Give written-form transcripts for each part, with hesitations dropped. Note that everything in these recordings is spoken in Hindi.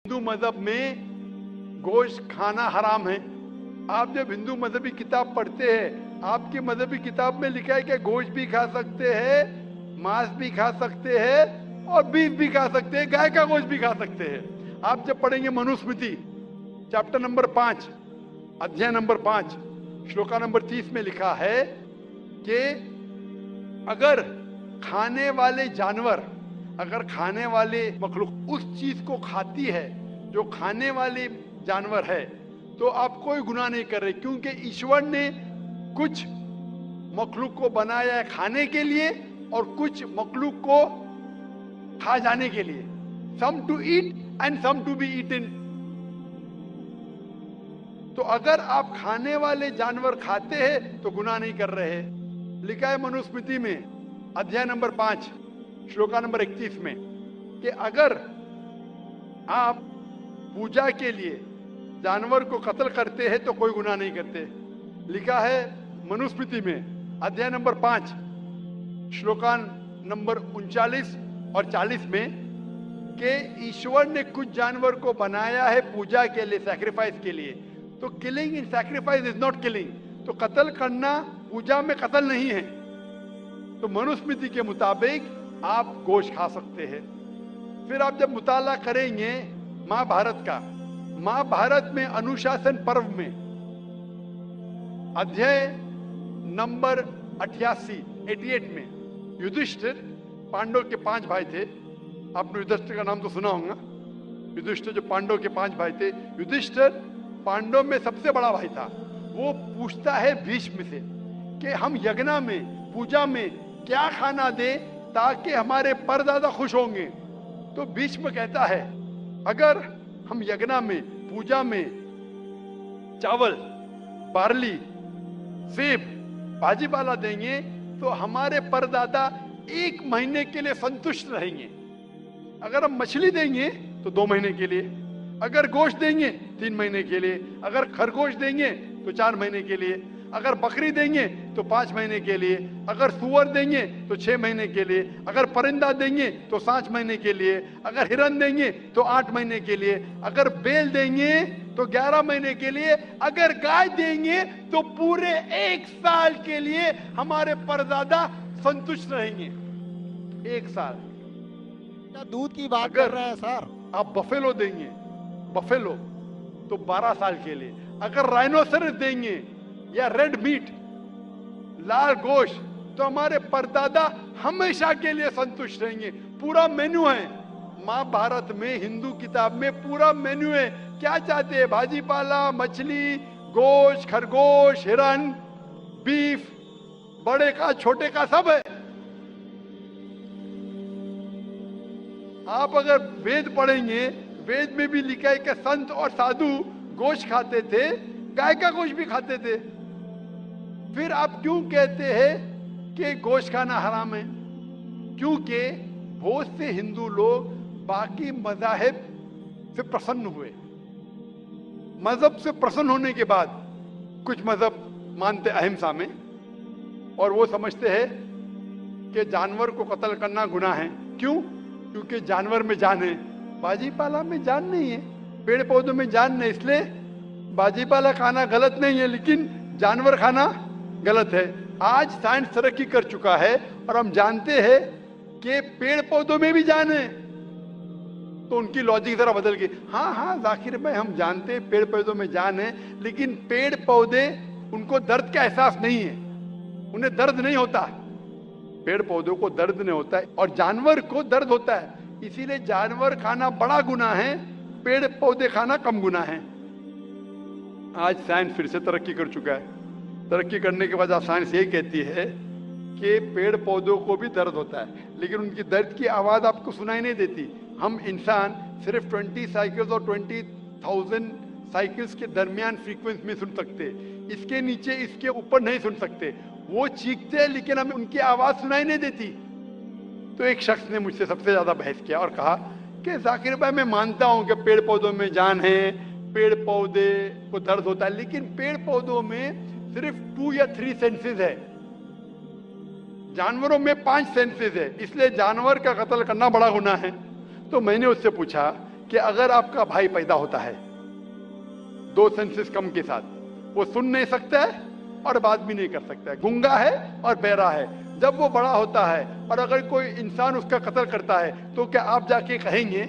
हिंदू मजहब में गोश्त खाना हराम है। आप जब हिंदू मजहबी किताब पढ़ते हैं, आपकी मजहबी किताब में लिखा है कि गोश्त भी खा सकते हैं, मांस भी खा सकते हैं और बीफ भी खा सकते हैं, गाय का गोश्त भी खा सकते हैं। आप जब पढ़ेंगे मनुस्मृति चैप्टर नंबर 5 अध्याय नंबर 5 श्लोका नंबर 30 में लिखा है कि अगर खाने वाले जानवर, अगर खाने वाले मखलूक उस चीज को खाती है जो खाने वाले जानवर है, तो आप कोई गुनाह नहीं कर रहे, क्योंकि ईश्वर ने कुछ मखलूक को बनाया है खाने के लिए और कुछ मखलूक को खा जाने के लिए। Some to eat and some to be eaten. तो अगर आप खाने वाले जानवर खाते हैं तो गुनाह नहीं कर रहे। लिखा है मनुस्मृति में अध्याय नंबर 5 श्लोका नंबर 31 में कि अगर आप पूजा के लिए जानवर को कत्ल करते हैं तो कोई गुनाह नहीं करते। लिखा है मनुस्मृति में अध्याय नंबर 5 श्लोका नंबर 39 और 40 में कि ईश्वर ने कुछ जानवर को बनाया है पूजा के लिए, सैक्रिफाइस के लिए। तो killing in sacrifice is not killing. तो कत्ल करना पूजा में कत्ल नहीं है। तो मनुस्मृति के मुताबिक आप गोश्त खा सकते हैं। फिर आप जब मुताला करेंगे महाभारत का, महाभारत में अनुशासन पर्व में अध्याय नंबर 88 में युधिष्ठिर, पांडव के 5 भाई थे। आपने युधिष्ठिर का नाम तो सुना होगा। युधिष्ठिर जो पांडव के 5 भाई थे, युधिष्ठिर पांडव में सबसे बड़ा भाई था। वो पूछता है भीष्म से कि हम यज्ञ में, पूजा में क्या खाना दे ताकि हमारे परदादा खुश होंगे। तो भीष्म कहता है अगर हम यज्ञ में, पूजा में चावल, बार्ली, सेब, भाजी पाला देंगे तो हमारे परदादा 1 महीने के लिए संतुष्ट रहेंगे। अगर हम मछली देंगे तो 2 महीने के लिए, अगर गोश्त देंगे 3 महीने के लिए, अगर खरगोश देंगे तो 4 महीने के लिए, अगर बकरी देंगे तो 5 महीने के लिए, अगर सुअर देंगे तो 6 महीने के लिए, अगर परिंदा देंगे तो 7 महीने के लिए, अगर हिरन देंगे तो 8 महीने के लिए, अगर बैल देंगे तो 11 महीने के लिए, अगर गाय देंगे तो पूरे 1 साल के लिए हमारे परदादा संतुष्ट रहेंगे। 1 साल। क्या दूध की बात कर रहे हैं सर? आप बफेलो देंगे, बफेलो तो 12 साल के लिए, अगर राइनोसरस देंगे या रेड मीट, लाल गोश्त, तो हमारे परदादा हमेशा के लिए संतुष्ट रहेंगे। पूरा मेन्यू है महाभारत में, हिंदू किताब में पूरा मेन्यू है। क्या चाहते हैं? भाजी पाला, मछली, गोश्त, खरगोश, हिरन, बीफ, बड़े का छोटे का सब है। आप अगर वेद पढ़ेंगे, वेद में भी लिखा है कि संत और साधु गोश्त खाते थे, गाय का गोश्त भी खाते थे। फिर आप क्यों कहते हैं कि गोश्त खाना हराम है? क्योंकि बहुत से हिंदू लोग बाकी मज़ाहिब से प्रसन्न हुए। मजहब से प्रसन्न होने के बाद कुछ मजहब मानते अहिंसा में, और वो समझते हैं कि जानवर को कत्ल करना गुनाह है। क्यों? क्योंकि जानवर में जान है, बाजी पाला में जान नहीं है, पेड़ पौधों में जान नहीं, इसलिए बाजी पाला खाना गलत नहीं है, लेकिन जानवर खाना गलत है। आज साइंस तरक्की कर चुका है और हम जानते हैं कि पेड़ पौधों में भी जान है। तो उनकी लॉजिक जरा बदल गई। हाँ जाकिर भाई, हम जानते हैं पेड़ पौधों में जान है, लेकिन पेड़ पौधे, उनको दर्द का एहसास नहीं है, उन्हें दर्द नहीं होता। पेड़ पौधों को दर्द नहीं होता है और जानवर को दर्द होता है। इसीलिए जानवर खाना बड़ा गुनाह है, पेड़ पौधे खाना कम गुनाह है। आज साइंस फिर से तरक्की कर चुका है। तरक्की करने के बाद साइंस ये कहती है कि पेड़ पौधों को भी दर्द होता है, लेकिन उनकी दर्द की आवाज़ आपको सुनाई नहीं देती। हम इंसान सिर्फ 20 साइकिल्स और 20,000 साइकिल्स के दरमियान फ्रीक्वेंसी में सुन सकते, इसके नीचे, इसके ऊपर नहीं सुन सकते। वो चीखते हैं लेकिन हमें उनकी आवाज़ सुनाई नहीं देती। तो एक शख्स ने मुझसे सबसे ज़्यादा बहस किया और कहा कि जाकिर भाई, मैं मानता हूँ कि पेड़ पौधों में जान है, पेड़ पौधे को दर्द होता है, लेकिन पेड़ पौधों में सिर्फ 2 या 3 सेंसेस है, जानवरों में 5 सेंसेस है, इसलिए जानवर का कत्ल करना बड़ा गुनाह है। तो मैंने उससे पूछा कि अगर आपका भाई पैदा होता है 2 सेंसेस कम के साथ, वो सुन नहीं सकता है और बात भी नहीं कर सकता है, गूंगा है और बहरा है। जब वो बड़ा होता है और अगर कोई इंसान उसका कत्ल करता है तो क्या आप जाके कहेंगे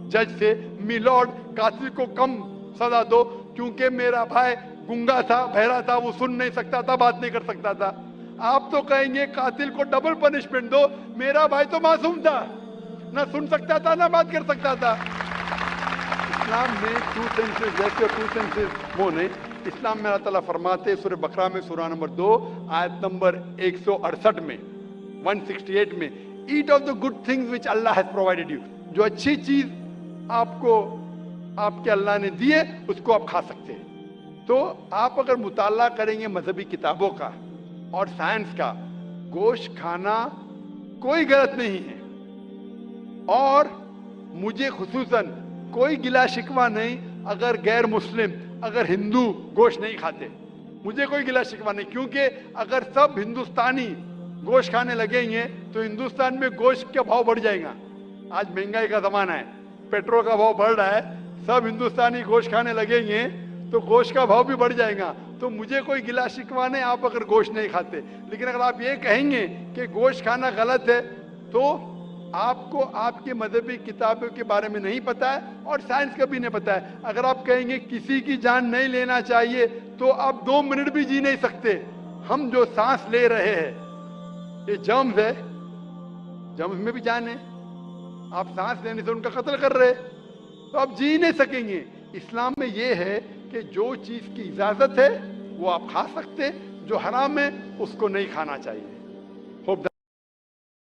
जज से, मिलॉर्ड कातिल को कम सजा दो क्योंकि मेरा भाई गूंगा था, बहरा था, वो सुन नहीं सकता था, बात नहीं कर सकता था? आप तो कहेंगे कातिल को डबल पनिशमेंट दो, मेरा भाई तो मासूम था, ना सुन सकता था ना बात कर सकता था। इस्लाम में 2 सेंसेस जैसे 2 सेंसेस वो नहीं। इस्लाम में अल्लाह ताला फरमाते सूरह बकरा में सूरह नंबर 2 आयत नंबर 168 में 168 में, eat of the good things which Allah has provided you, जो अच्छी चीज आपको आपके अल्लाह ने दी है उसको आप खा सकते हैं। तो आप अगर मुताला करेंगे मजहबी किताबों का और साइंस का, गोश्त खाना कोई गलत नहीं है। और मुझे खुसूसन कोई गिला शिकवा नहीं अगर गैर मुस्लिम, अगर हिंदू गोश्त नहीं खाते, मुझे कोई गिला शिकवा नहीं, क्योंकि अगर सब हिंदुस्तानी गोश्त खाने लगेंगे तो हिंदुस्तान में गोश्त का भाव बढ़ जाएगा। आज महंगाई का जमाना है, पेट्रोल का भाव बढ़ रहा है, सब हिंदुस्तानी गोश्त खाने लगेंगे तो गोश्त का भाव भी बढ़ जाएगा। तो मुझे कोई गिला शिकवा नहीं आप अगर गोश्त नहीं खाते। लेकिन अगर आप ये कहेंगे कि गोश्त खाना गलत है तो आपको आपके मजहबी किताबों के बारे में नहीं पता है और साइंस का भी नहीं पता है। अगर आप कहेंगे किसी की जान नहीं लेना चाहिए तो आप 2 मिनट भी जी नहीं सकते। हम जो सांस ले रहे हैं ये जर्म्स है, जर्म्स में भी जान है, आप सांस लेने से उनका कत्ल कर रहे तो आप जी नहीं सकेंगे। इस्लाम में ये है कि जो चीज की इजाजत है वो आप खा सकते, जो हराम है उसको नहीं खाना चाहिए।